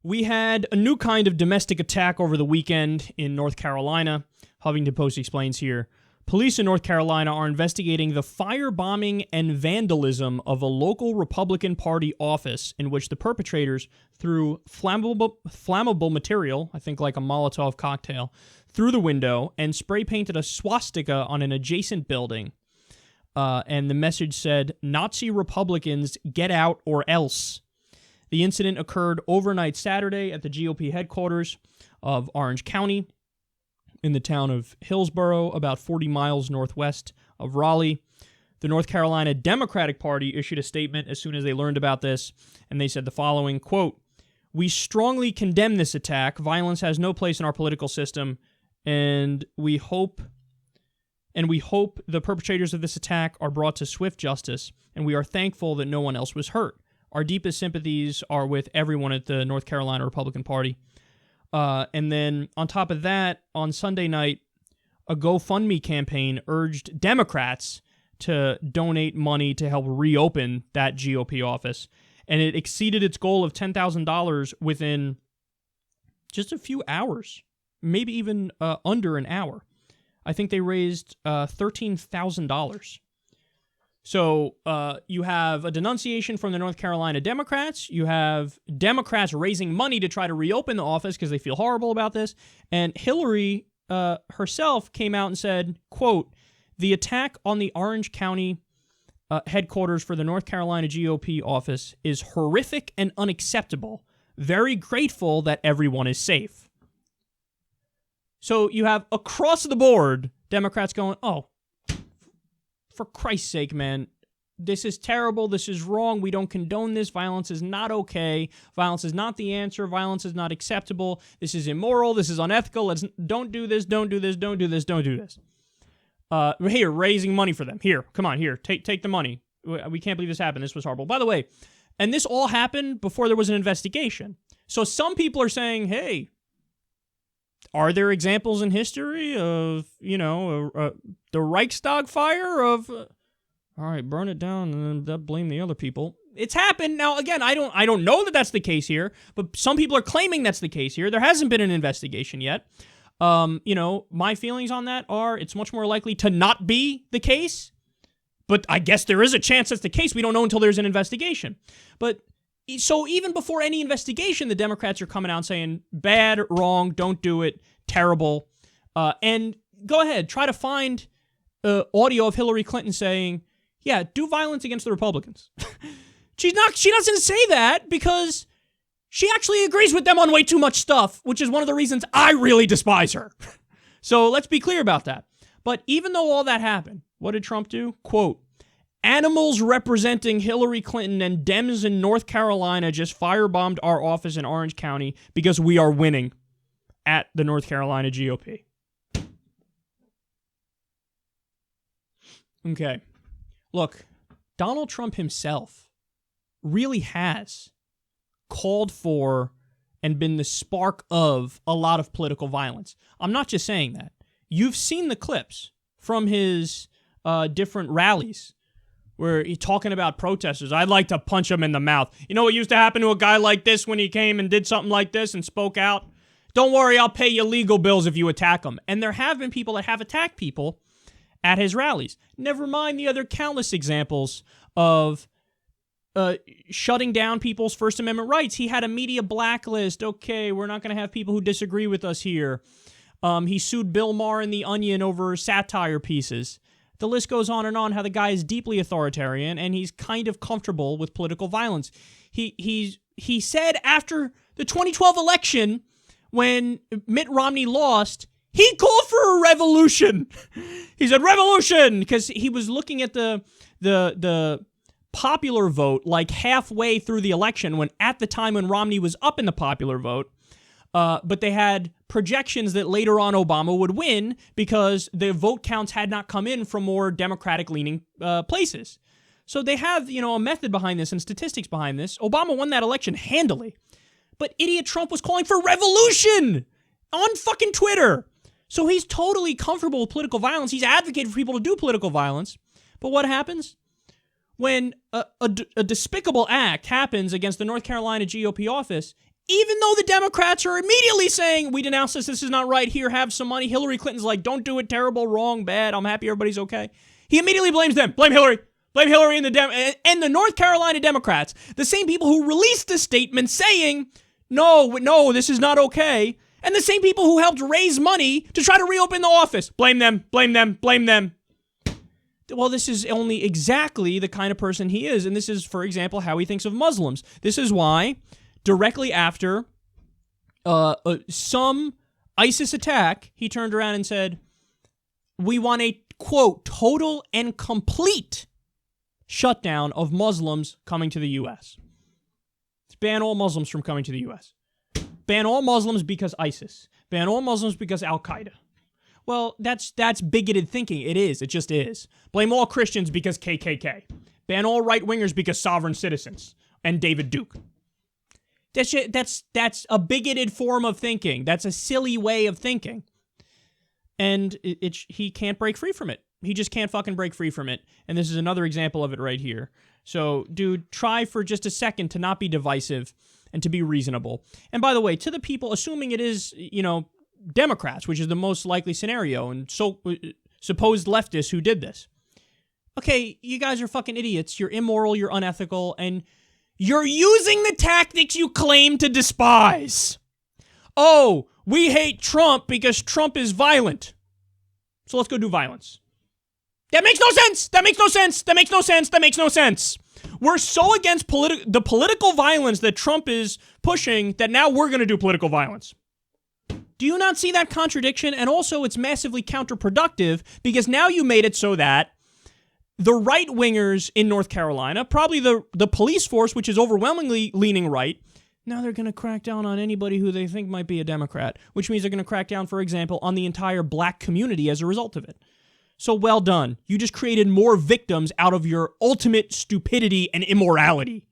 We had a new kind of domestic attack over the weekend in North Carolina. Huffington Post explains here. Police in North Carolina are investigating the firebombing and vandalism of a local Republican Party office in which the perpetrators threw flammable material, I think like a Molotov cocktail, through the window and spray painted a swastika on an adjacent building. And the message said, "Nazi Republicans, get out or else." The incident occurred overnight Saturday at the GOP headquarters of Orange County in the town of Hillsborough, about 40 miles northwest of Raleigh. The North Carolina Democratic Party issued a statement as soon as they learned about this, and they said the following, quote, "We strongly condemn this attack. Violence has no place in our political system, and we hope the perpetrators of this attack are brought to swift justice, and we are thankful that no one else was hurt. Our deepest sympathies are with everyone at the North Carolina Republican Party." And then on top of that, on Sunday night, a GoFundMe campaign urged Democrats to donate money to help reopen that GOP office. And it exceeded its goal of $10,000 within just a few hours, maybe even under an hour. I think they raised $13,000. So you have a denunciation from the North Carolina Democrats. You have Democrats raising money to try to reopen the office because they feel horrible about this. And Hillary herself came out and said, quote, "The attack on the Orange County headquarters for the North Carolina GOP office is horrific and unacceptable. Very grateful that everyone is safe." So you have across the board Democrats going, "Oh, for Christ's sake, man, this is terrible. This is wrong. We don't condone this. Violence is not okay. Violence is not the answer. Violence is not acceptable. This is immoral. This is unethical. Don't do this. Don't do this. Don't do this. Don't do this." Here, raising money for them. Here, come on, here, take the money. We can't believe this happened. This was horrible. By the way, and this all happened before there was an investigation. So some people are saying, hey, are there examples in history of, the Reichstag fire of, all right, burn it down and then blame the other people? It's happened. Now, again, I don't know that that's the case here, but some people are claiming that's the case here. There hasn't been an investigation yet. My feelings on that are it's much more likely to not be the case, but I guess there is a chance that's the case. We don't know until there's an investigation. But so even before any investigation, the Democrats are coming out saying, bad, wrong, don't do it, terrible. And go ahead, try to find audio of Hillary Clinton saying, yeah, do violence against the Republicans. She doesn't say that because she actually agrees with them on way too much stuff, which is one of the reasons I really despise her. So let's be clear about that. But even though all that happened, what did Trump do? Quote, "Animals representing Hillary Clinton and Dems in North Carolina just firebombed our office in Orange County because we are winning at the North Carolina GOP." Okay. Look, Donald Trump himself really has called for and been the spark of a lot of political violence. I'm not just saying that. You've seen the clips from his different rallies where he's talking about protesters. I'd like to punch him in the mouth. You know what used to happen to a guy like this when he came and did something like this and spoke out? Don't worry, I'll pay you legal bills if you attack him. And there have been people that have attacked people at his rallies. Never mind the other countless examples of shutting down people's First Amendment rights. He had a media blacklist. Okay, we're not going to have people who disagree with us here. He sued Bill Maher and The Onion over satire pieces. The list goes on and on, how the guy is deeply authoritarian and he's kind of comfortable with political violence. He said after the 2012 election, when Mitt Romney lost, he called for a revolution. He said revolution because he was looking at the popular vote like halfway through the election, when at the time when Romney was up in the popular vote, but they had projections that later on Obama would win because the vote counts had not come in from more Democratic-leaning places. So they have, a method behind this and statistics behind this. Obama won that election handily. But idiot Trump was calling for revolution on fucking Twitter. So he's totally comfortable with political violence. He's advocated for people to do political violence. But what happens? When a despicable act happens against the North Carolina GOP office, Even though the Democrats are immediately saying, we denounce this is not right, here, have some money. Hillary Clinton's like, don't do it, terrible, wrong, bad, I'm happy everybody's okay. He immediately blames them. Blame Hillary. Blame Hillary and the North Carolina Democrats, the same people who released the statement saying, no, this is not okay, and the same people who helped raise money to try to reopen the office. Blame them, blame them, blame them. Well, this is only exactly the kind of person he is, and this is, for example, how he thinks of Muslims. This is why, directly after some ISIS attack, he turned around and said, we want a, quote, total and complete shutdown of Muslims coming to the U.S. Let's ban all Muslims from coming to the U.S. Ban all Muslims because ISIS. Ban all Muslims because Al-Qaeda. Well, that's bigoted thinking. It is. It just is. Blame all Christians because KKK. Ban all right-wingers because sovereign citizens and David Duke. That's a bigoted form of thinking. That's a silly way of thinking. And he can't break free from it. He just can't fucking break free from it. And this is another example of it right here. So, dude, try for just a second to not be divisive and to be reasonable. And by the way, to the people, assuming it is, Democrats, which is the most likely scenario, and so supposed leftists who did this. Okay, you guys are fucking idiots. You're immoral, you're unethical, and you're using the tactics you claim to despise. Oh, we hate Trump because Trump is violent. So let's go do violence. That makes no sense. That makes no sense. That makes no sense. That makes no sense. We're so against the political violence that Trump is pushing that now we're going to do political violence. Do you not see that contradiction? And also it's massively counterproductive because now you made it so that the right-wingers in North Carolina, probably the police force, which is overwhelmingly leaning right, now they're going to crack down on anybody who they think might be a Democrat, which means they're going to crack down, for example, on the entire black community as a result of it. So well done. You just created more victims out of your ultimate stupidity and immorality.